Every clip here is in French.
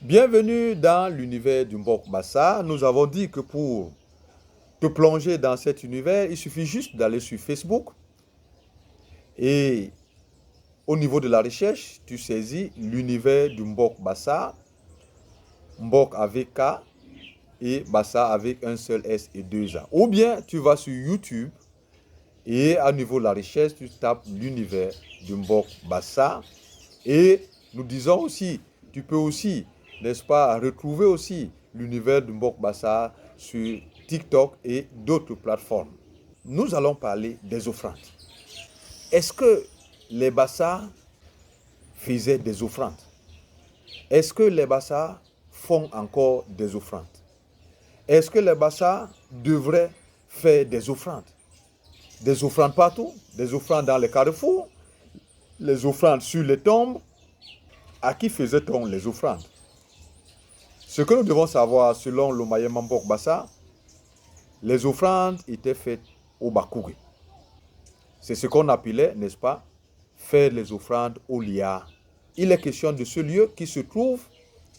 Bienvenue dans l'univers du Mbok Bassa. Nous avons dit que pour te plonger dans cet univers, il suffit juste d'aller sur Facebook et au niveau de la recherche, tu saisis l'univers du Mbok Bassa, Mbok avec K et Bassa avec un seul S et deux A. Ou bien tu vas sur YouTube et à niveau de la recherche, tu tapes l'univers du Mbok Bassa. Et nous disons aussi, tu peux aussi, n'est-ce pas, retrouver aussi l'univers du Mbok Bassa sur TikTok et d'autres plateformes. Nous allons parler des offrandes. Est-ce que les Bassa faisaient des offrandes? Est-ce que les Bassa font encore des offrandes? Est-ce que les Bassa devraient faire des offrandes? Des offrandes partout, des offrandes dans les carrefours, les offrandes sur les tombes. À qui faisait-on les offrandes? Ce que nous devons savoir, selon le Mayema Mbok Bassa, les offrandes étaient faites au Bakouri. C'est ce qu'on appelait, n'est-ce pas, faire les offrandes au Lia. Il est question de ce lieu qui se trouve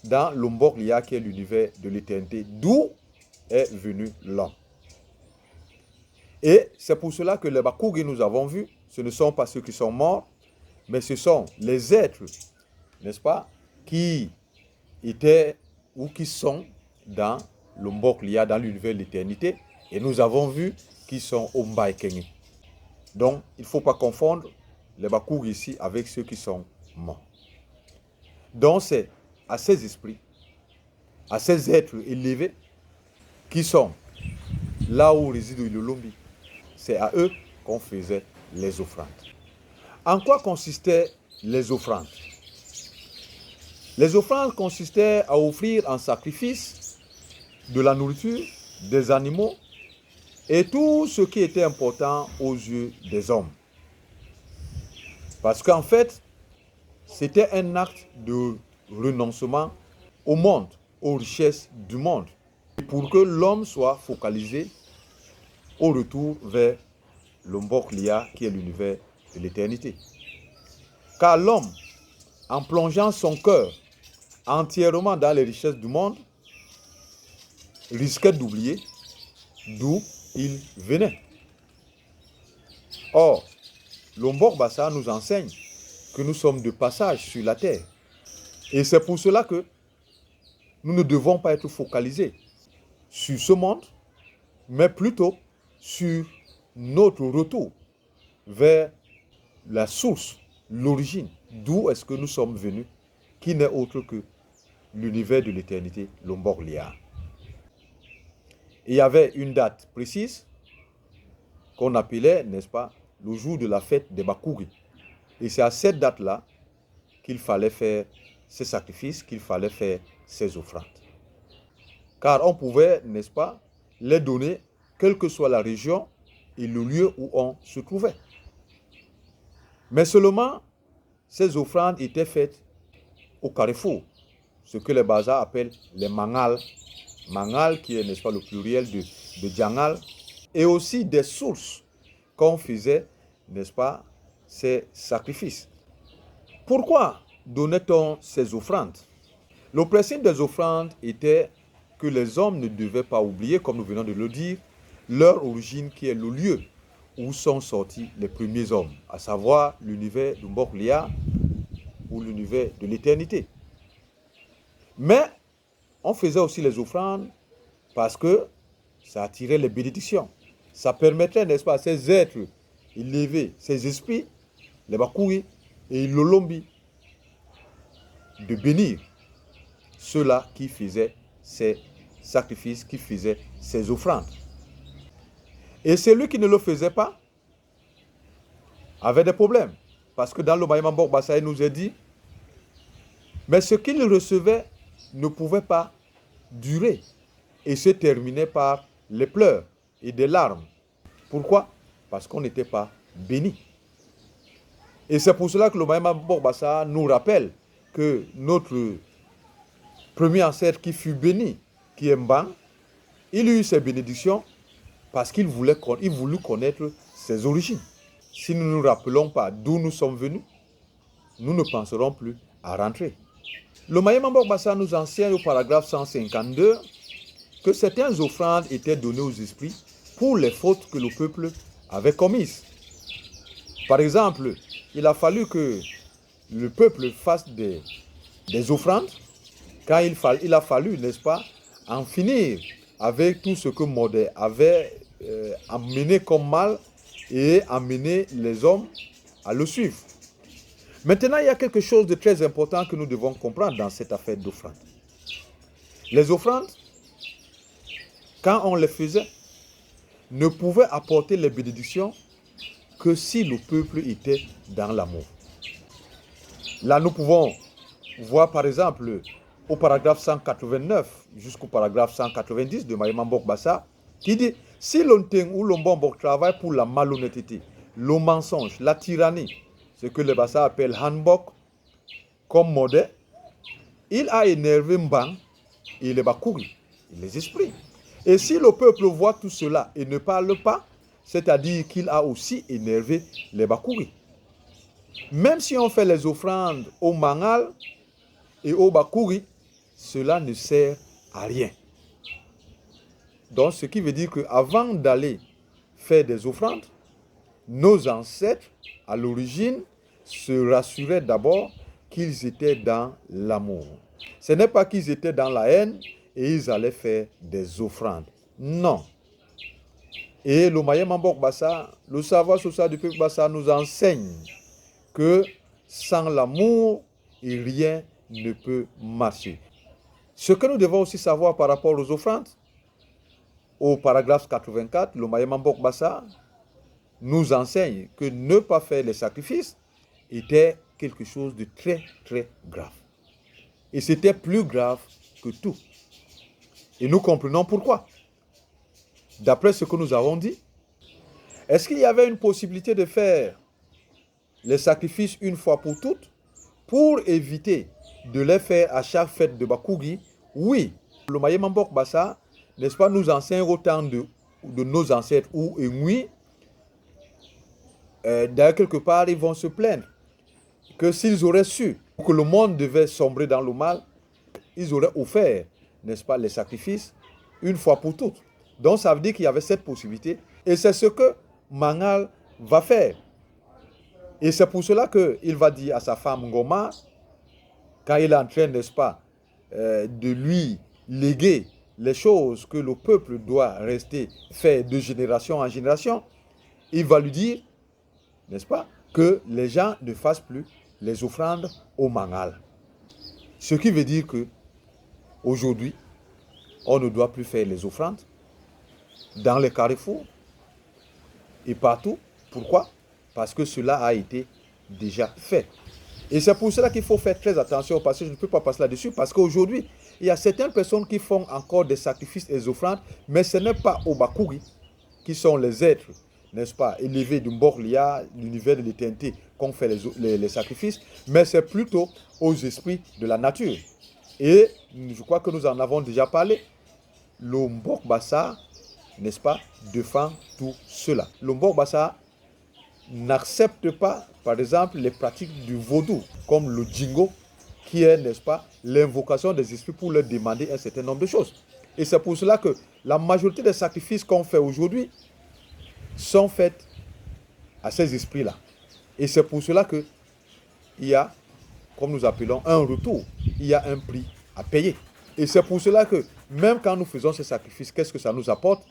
dans le Mbok Lia, qui est l'univers de l'éternité, d'où est venu l'homme. Et c'est pour cela que les Bakouri, nous avons vu, ce ne sont pas ceux qui sont morts, mais ce sont les êtres, n'est-ce pas, qui étaient ou qui sont dans le Mbok Lia, dans l'univers de l'éternité. Et nous avons vu qu'ils sont au Mbaye Kengi. Donc, il ne faut pas confondre les Bakour ici avec ceux qui sont morts. Donc, c'est à ces esprits, à ces êtres élevés qui sont là où réside le Lombi, c'est à eux qu'on faisait les offrandes. En quoi consistaient les offrandes? Les offrandes consistaient à offrir en sacrifice de la nourriture, des animaux et tout ce qui était important aux yeux des hommes. Parce qu'en fait, c'était un acte de renoncement au monde, aux richesses du monde, pour que l'homme soit focalisé au retour vers le Mbok Lia, qui est l'univers de l'éternité. Car l'homme, en plongeant son cœur entièrement dans les richesses du monde, risquait d'oublier d'où il venait. Or, le Mbok Bassa nous enseigne que nous sommes de passage sur la terre. Et c'est pour cela que nous ne devons pas être focalisés sur ce monde, mais plutôt sur notre retour vers la source, l'origine, d'où est-ce que nous sommes venus, qui n'est autre que l'univers de l'éternité, le Mbok Lia. Il y avait une date précise qu'on appelait, n'est-ce pas, le jour de la fête des Bakouri. Et c'est à cette date-là qu'il fallait faire ces sacrifices, qu'il fallait faire ces offrandes. Car on pouvait, n'est-ce pas, les donner, quelle que soit la région et le lieu où on se trouvait. Mais seulement, ces offrandes étaient faites au carrefour, ce que les Bassa appellent les mangal. Mangal qui est, n'est-ce pas, le pluriel de djangal, et aussi des sources qu'on faisait, n'est-ce pas, ces sacrifices. Pourquoi donnait-on ces offrandes? Le principe des offrandes était que les hommes ne devaient pas oublier, comme nous venons de le dire, leur origine qui est le lieu où sont sortis les premiers hommes, à savoir l'univers du Mbok Lia ou l'univers de l'éternité. Mais on faisait aussi les offrandes parce que ça attirait les bénédictions. Ça permettait, n'est-ce pas, à ces êtres élevés, ces esprits, les Bakouri et le Lombi, de bénir ceux-là qui faisaient ces sacrifices, qui faisaient ces offrandes. Et celui qui ne le faisait pas avait des problèmes. Parce que dans le Mayema Mbok Bassa, il nous est dit, mais ce qu'il recevait ne pouvait pas durer et se terminait par les pleurs et des larmes. Pourquoi? Parce qu'on n'était pas béni. Et c'est pour cela que le Mayema Mbok Bassa nous rappelle que notre premier ancêtre qui fut béni, qui est Mbang, il eut ses bénédictions parce qu'il voulut connaître ses origines. Si nous ne nous rappelons pas d'où nous sommes venus, nous ne penserons plus à rentrer. Le Mayema Mbok Bassa nous enseigne au paragraphe 152 que certaines offrandes étaient données aux esprits pour les fautes que le peuple avait commises. Par exemple, il a fallu que le peuple fasse des offrandes quand il a fallu, n'est-ce pas, en finir avec tout ce que Modè avait amené comme mal et amener les hommes à le suivre. Maintenant, il y a quelque chose de très important que nous devons comprendre dans cette affaire d'offrande. Les offrandes, quand on les faisait, ne pouvaient apporter les bénédictions que si le peuple était dans l'amour. Là, nous pouvons voir par exemple au paragraphe 189 jusqu'au paragraphe 190 de Mayema Mbok Bassa qui dit « Si l'Onteng ou l'Ombok travaille pour la malhonnêteté, le mensonge, la tyrannie, ce que les Bassa appellent Hanbok, comme Modè, il a énervé Mbang et les Bakouri, les esprits. Et si le peuple voit tout cela et ne parle pas, c'est-à-dire qu'il a aussi énervé les Bakouri. Même si on fait les offrandes au Mangal et au Bakouri, cela ne sert à rien. Donc, ce qui veut dire qu'avant d'aller faire des offrandes, nos ancêtres, à l'origine, se rassuraient d'abord qu'ils étaient dans l'amour. Ce n'est pas qu'ils étaient dans la haine et ils allaient faire des offrandes. Non. Et le Mayema Mbok Bassa, le savoir social du peuple Bassa nous enseigne que sans l'amour, rien ne peut marcher. Ce que nous devons aussi savoir par rapport aux offrandes, au paragraphe 84, le Mayema Mbok Bassa nous enseigne que ne pas faire les sacrifices était quelque chose de très, très grave. Et c'était plus grave que tout. Et nous comprenons pourquoi. D'après ce que nous avons dit, est-ce qu'il y avait une possibilité de faire les sacrifices une fois pour toutes pour éviter de les faire à chaque fête de Bakouri? Oui. Le Mayema Mbok Bassa, n'est-ce pas, nous enseigne autant de nos ancêtres ou Engui. D'ailleurs, quelque part, ils vont se plaindre que s'ils auraient su que le monde devait sombrer dans le mal, ils auraient offert, n'est-ce pas, les sacrifices une fois pour toutes. Donc, ça veut dire qu'il y avait cette possibilité. Et c'est ce que Mangal va faire. Et c'est pour cela qu'il va dire à sa femme Ngoma, quand il est en train, n'est-ce pas, de lui léguer les choses que le peuple doit rester faire de génération en génération, il va lui dire, n'est-ce pas, que les gens ne fassent plus les offrandes au Mangal. Ce qui veut dire que aujourd'hui, on ne doit plus faire les offrandes dans les carrefours et partout. Pourquoi? Parce que cela a été déjà fait. Et c'est pour cela qu'il faut faire très attention, parce que je ne peux pas passer là-dessus, parce qu'aujourd'hui, il y a certaines personnes qui font encore des sacrifices et des offrandes, mais ce n'est pas aux Bakouri, qui sont les êtres, n'est-ce pas, élevés du Mborlia, l'univers de l'éternité, qu'on fait les sacrifices, mais c'est plutôt aux esprits de la nature. Et je crois que nous en avons déjà parlé. Le Mbok Bassa, n'est-ce pas, défend tout cela. Le Mbok Bassa n'accepte pas, par exemple, les pratiques du vaudou, comme le djingo, qui est, n'est-ce pas, l'invocation des esprits pour leur demander un certain nombre de choses. Et c'est pour cela que la majorité des sacrifices qu'on fait aujourd'hui sont faits à ces esprits-là. Et c'est pour cela qu'il y a, comme nous appelons, un retour. Il y a un prix à payer. Et c'est pour cela que, même quand nous faisons ces sacrifices, qu'est-ce que ça nous apporte?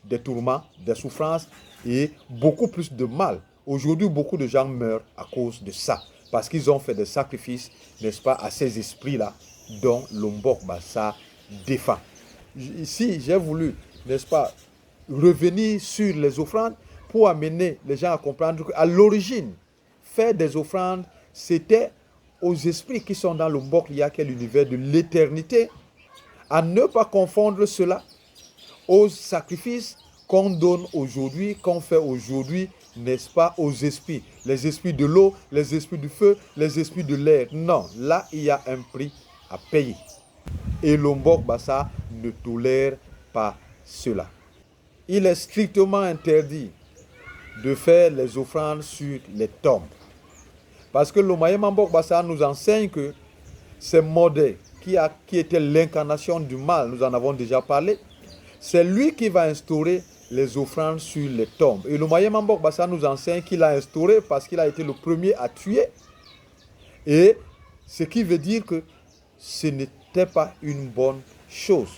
Des tourments, des souffrances et beaucoup plus de mal. Aujourd'hui, beaucoup de gens meurent à cause de ça. Parce qu'ils ont fait des sacrifices, n'est-ce pas, à ces esprits-là dont le Mbok Bassa défend. Ici, j'ai voulu, n'est-ce pas, revenir sur les offrandes pour amener les gens à comprendre qu'à l'origine, faire des offrandes, c'était aux esprits qui sont dans le Mboklia, qui est l'univers de l'éternité, à ne pas confondre cela aux sacrifices qu'on donne aujourd'hui, qu'on fait aujourd'hui, n'est-ce pas, aux esprits. Les esprits de l'eau, les esprits du feu, les esprits de l'air. Non, là, il y a un prix à payer. Et le Mbok Bassa ne tolère pas cela. Il est strictement interdit de faire les offrandes sur les tombes. Parce que le Mayema Mbok Bassa nous enseigne que c'est Modé qui était l'incarnation du mal, nous en avons déjà parlé. C'est lui qui va instaurer les offrandes sur les tombes. Et le Moyen Mambok Bassa nous enseigne qu'il a instauré parce qu'il a été le premier à tuer. Et ce qui veut dire que ce n'était pas une bonne chose.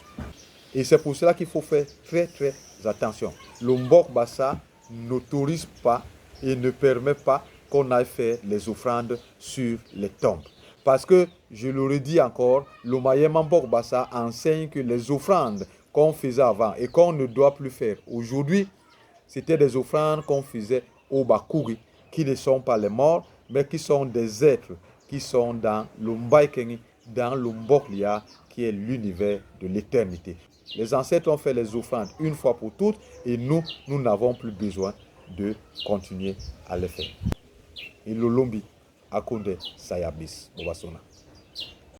Et c'est pour cela qu'il faut faire très très attention. Le Mbok Bassa n'autorise pas et ne permet pas qu'on aille faire les offrandes sur les tombes. Parce que, je le redis encore, le Mayema Mbok Bassa enseigne que les offrandes qu'on faisait avant et qu'on ne doit plus faire aujourd'hui, c'était des offrandes qu'on faisait au Bakuri, qui ne sont pas les morts, mais qui sont des êtres qui sont dans le Mbaïkengi, dans le Mboklia, qui est l'univers de l'éternité. Les ancêtres ont fait les offrandes une fois pour toutes et nous n'avons plus besoin de continuer à les faire. Et le Lombi, Akonde, Sayabis, Bobasona.